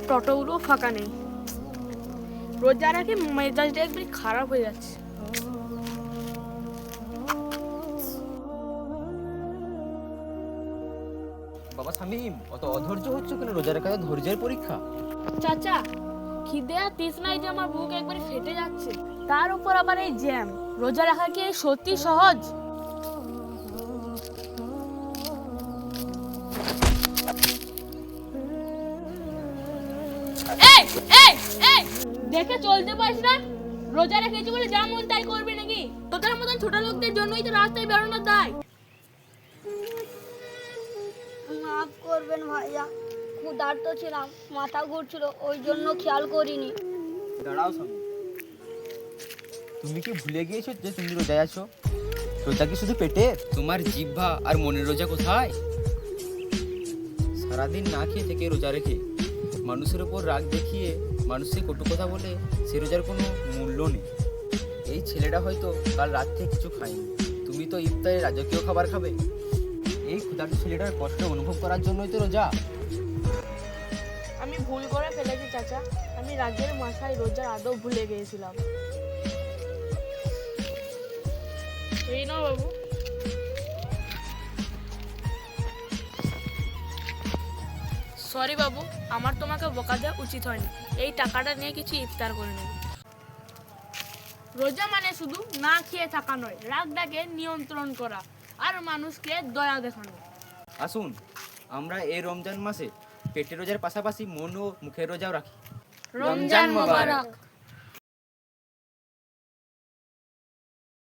টোটোগুলো ফাঁকা নেই। রোজা রাখি মেজাজটা একবার খারাপ হয়ে যাচ্ছে। বাবা শামিম, অত অধৈর্য হচ্ছে কেন? রোজা রাখা তো ধৈর্যের পরীক্ষা। চাচা, খিদে আর তৃষ্ণায় যে আমার বুক একবারে ফেটে যাচ্ছে, তার উপর আবার এই জ্যাম। রোজা রাখা কি সত্যি সহজ? এই এই এই, দেখে চলতে পারিস না? রোজা রেখেছি বলে যা মন তাই করবি নাকি? তোদের মতন ছোট লোকদের জন্যই তো রাস্তায় বেরোনোর দায়। মাফ করবেন ভাইয়া, ক্ষুধার্ত ছিলাম, মাথা ঘুরছিল, ওই জন্য খেয়াল করিনি। দাঁড়াও শামিম, তুমি কি ভুলে গিয়েছো যে তুমি রোজায় আছো? রোজা কি শুধু পেটে? তোমার জিহ্বা আর মনের রোজা কোথায়? সারাদিন না খেয়ে থেকে রোজা রেখে মানুষের উপর রাগ দেখিয়ে মানুষকে কটু কথা বলে সে রোজার কোনো মূল্য নেই। এই ছেলেটা হয়তো কাল রাত থেকে কিছু খায়নি, তুমি তো ইফতারে রাজকীয় খাবার খাবে। এই ক্ষুধার্ত ছেলেটার কষ্ট অনুভব করার জন্যই তো রোজা। আমি ভুল করে ফেলেছি চাচা। আমি রাগের মাথায় রোজার আদৌ ভুলে গিয়েছিলাম। এই নাও বাবু। সরি বাবু, আমার তোমাকে বকা দেওয়া উচিত হয়নি। এই টাকাটা নিয়ে কিছু ইফতার করে নেব। রোজা মানে শুধু না খেয়ে থাকা নয়, রাগটাকে নিয়ন্ত্রণ করা আর মানুষকে দয়া দেখানো। আসুন, আমরা এই রমজান মাসে পেটের রোজার পাশাপাশি মন ও মুখের রোজাও রাখি। রমজান মোবারক।